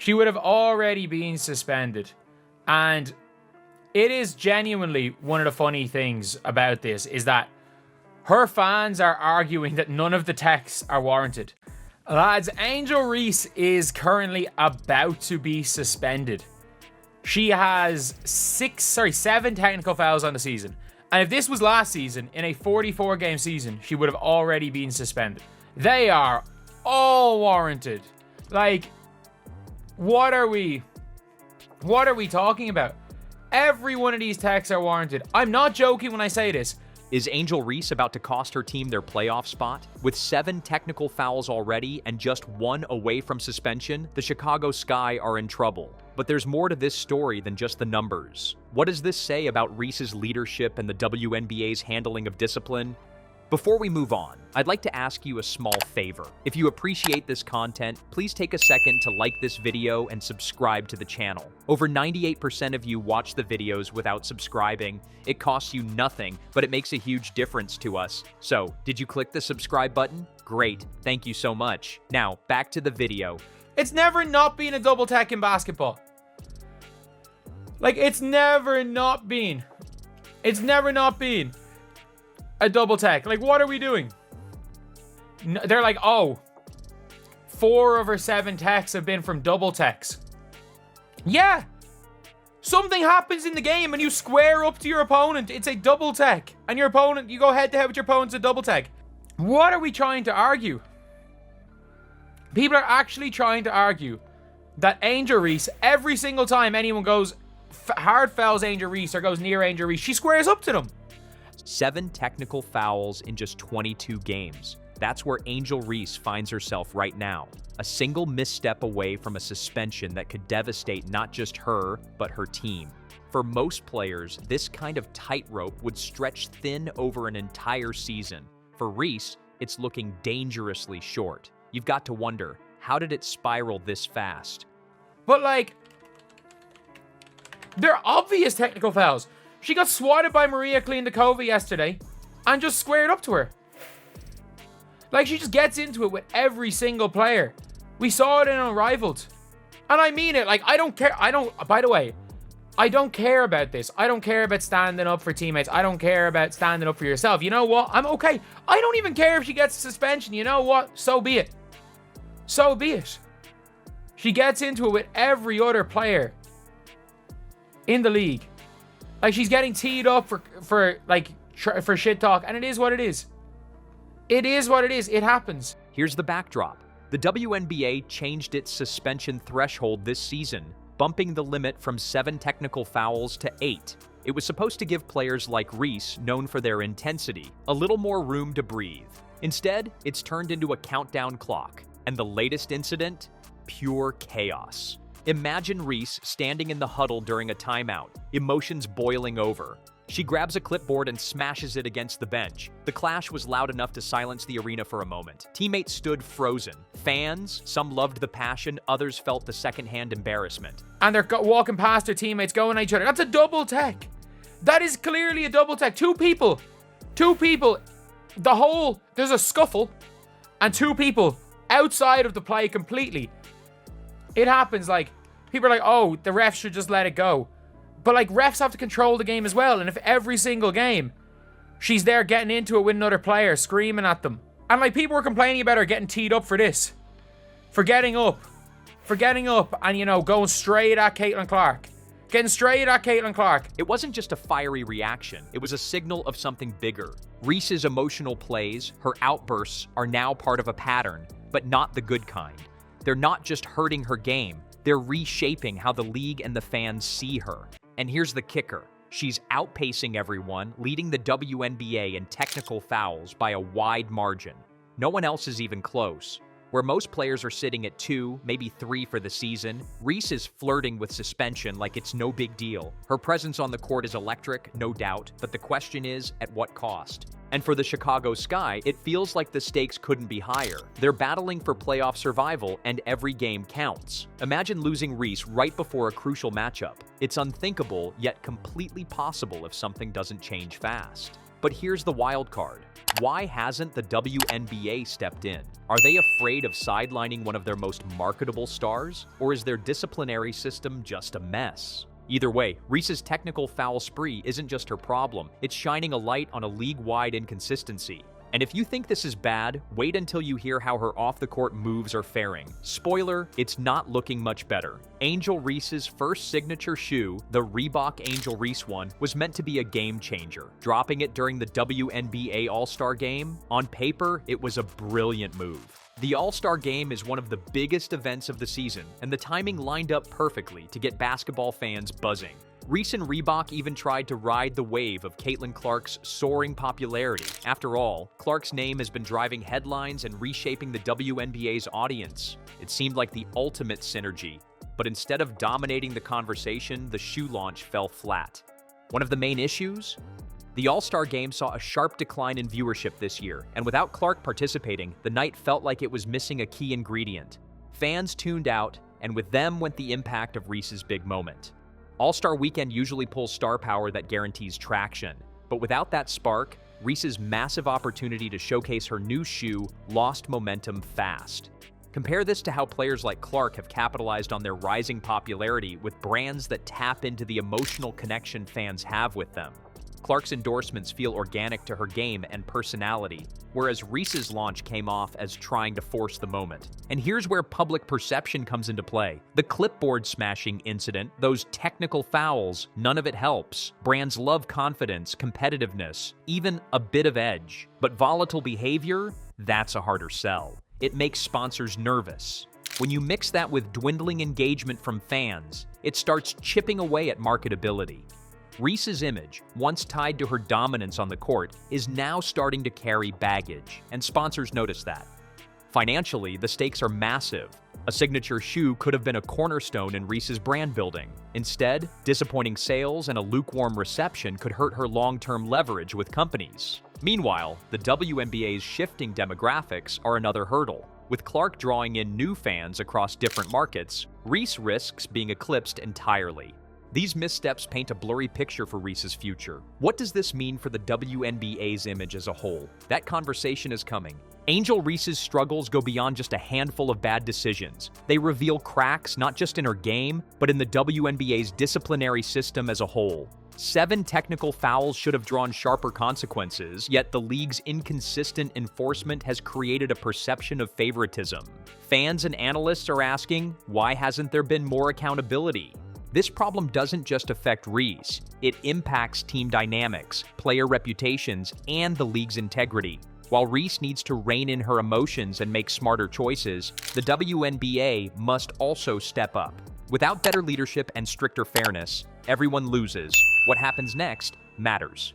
She would have already been suspended. And it is genuinely one of the funny things about this is that her fans are arguing that none of the techs are warranted. Lads, Angel Reese is currently about to be suspended. She has 7 technical fouls on the season. And if this was last season, in a 44-game season, she would have already been suspended. They are all warranted. Like, what are we talking about? Every one of these techs are warranted. I'm not joking when I say this. Is Angel Reese about to cost her team their playoff spot? With 7 technical fouls already and just 1 away from suspension, the Chicago Sky are in trouble. But there's more to this story than just the numbers. What does this say about Reese's leadership and the WNBA's handling of discipline? Before we move on, I'd like to ask you a small favor. If you appreciate this content, please take a second to like this video and subscribe to the channel. Over 98% of you watch the videos without subscribing. It costs you nothing, but it makes a huge difference to us. So, did you click the subscribe button? Great, thank you so much. Now, back to the video. It's never not been a double tech in basketball. Like, it's never not been a double tech. Like, what are we doing? They're like, oh, 4 of her 7 techs have been from double techs. Yeah. Something happens in the game and you square up to your opponent. It's a double tech. And your opponent, you go head to head with your opponent's a double tech. What are we trying to argue? People are actually trying to argue that Angel Reese, every single time anyone goes hard fouls Angel Reese or goes near Angel Reese, she squares up to them. 7 technical fouls in just 22 games. That's where Angel Reese finds herself right now. A single misstep away from a suspension that could devastate not just her, but her team. For most players, this kind of tightrope would stretch thin over an entire season. For Reese, it's looking dangerously short. You've got to wonder, how did it spiral this fast? But like, they're obvious technical fouls. She got swatted by Maria Klindakova yesterday and just squared up to her. Like, she just gets into it with every single player. We saw it in Unrivaled. And I mean it. Like, I don't care. By the way, I don't care about this. I don't care about standing up for teammates. I don't care about standing up for yourself. You know what? I'm okay. I don't even care if she gets a suspension. You know what? So be it. So be it. She gets into it with every other player in the league. Like, she's getting teed up for shit talk, and it is what it is. It is what it is. It happens. Here's the backdrop. The WNBA changed its suspension threshold this season, bumping the limit from 7 technical fouls to 8. It was supposed to give players like Reese, known for their intensity, a little more room to breathe. Instead, it's turned into a countdown clock. And the latest incident? Pure chaos. Imagine Reese standing in the huddle during a timeout, emotions boiling over. She grabs a clipboard and smashes it against the bench. The clash was loud enough to silence the arena for a moment. Teammates stood frozen. Fans, some loved the passion, others felt the secondhand embarrassment. And they're walking past their teammates, going at each other. That's a double tech. That is clearly a double tech. Two people. There's a scuffle, and 2 people outside of the play completely. It happens. Like, people are like, oh, the refs should just let it go. But like, refs have to control the game as well. And if every single game she's there getting into it with another player, screaming at them, and like, people were complaining about her getting teed up for this, for getting up and, you know, going straight at Caitlin Clark. It wasn't just a fiery reaction. It was a signal of something bigger. Reese's emotional plays, her outbursts, are now part of a pattern, but not the good kind. They're not just hurting her game, they're reshaping how the league and the fans see her. And here's the kicker. She's outpacing everyone, leading the WNBA in technical fouls by a wide margin. No one else is even close. Where most players are sitting at 2, maybe 3 for the season, Reese is flirting with suspension like it's no big deal. Her presence on the court is electric, no doubt, but the question is, at what cost? And for the Chicago Sky, it feels like the stakes couldn't be higher. They're battling for playoff survival, and every game counts. Imagine losing Reese right before a crucial matchup. It's unthinkable, yet completely possible if something doesn't change fast. But here's the wild card. Why hasn't the WNBA stepped in? Are they afraid of sidelining one of their most marketable stars? Or is their disciplinary system just a mess? Either way, Reese's technical foul spree isn't just her problem, it's shining a light on a league-wide inconsistency. And if you think this is bad, wait until you hear how her off-the-court moves are faring. Spoiler, it's not looking much better. Angel Reese's first signature shoe, the Reebok Angel Reese one, was meant to be a game changer. Dropping it during the WNBA All-Star Game, on paper, it was a brilliant move. The All-Star Game is one of the biggest events of the season, and the timing lined up perfectly to get basketball fans buzzing. Reese and Reebok even tried to ride the wave of Caitlin Clark's soaring popularity. After all, Clark's name has been driving headlines and reshaping the WNBA's audience. It seemed like the ultimate synergy, but instead of dominating the conversation, the shoe launch fell flat. One of the main issues? The All-Star Game saw a sharp decline in viewership this year, and without Clark participating, the night felt like it was missing a key ingredient. Fans tuned out, and with them went the impact of Reese's big moment. All-Star Weekend usually pulls star power that guarantees traction, but without that spark, Reese's massive opportunity to showcase her new shoe lost momentum fast. Compare this to how players like Clark have capitalized on their rising popularity with brands that tap into the emotional connection fans have with them. Clark's endorsements feel organic to her game and personality, whereas Reese's launch came off as trying to force the moment. And here's where public perception comes into play. The clipboard smashing incident, those technical fouls, none of it helps. Brands love confidence, competitiveness, even a bit of edge. But volatile behavior, that's a harder sell. It makes sponsors nervous. When you mix that with dwindling engagement from fans, it starts chipping away at marketability. Reese's image, once tied to her dominance on the court, is now starting to carry baggage, and sponsors notice that. Financially, the stakes are massive. A signature shoe could have been a cornerstone in Reese's brand building. Instead, disappointing sales and a lukewarm reception could hurt her long-term leverage with companies. Meanwhile, the WNBA's shifting demographics are another hurdle. With Clark drawing in new fans across different markets, Reese risks being eclipsed entirely. These missteps paint a blurry picture for Reese's future. What does this mean for the WNBA's image as a whole? That conversation is coming. Angel Reese's struggles go beyond just a handful of bad decisions. They reveal cracks not just in her game, but in the WNBA's disciplinary system as a whole. 7 technical fouls should have drawn sharper consequences, yet the league's inconsistent enforcement has created a perception of favoritism. Fans and analysts are asking, why hasn't there been more accountability? This problem doesn't just affect Reese, it impacts team dynamics, player reputations, and the league's integrity. While Reese needs to rein in her emotions and make smarter choices, the WNBA must also step up. Without better leadership and stricter fairness, everyone loses. What happens next matters.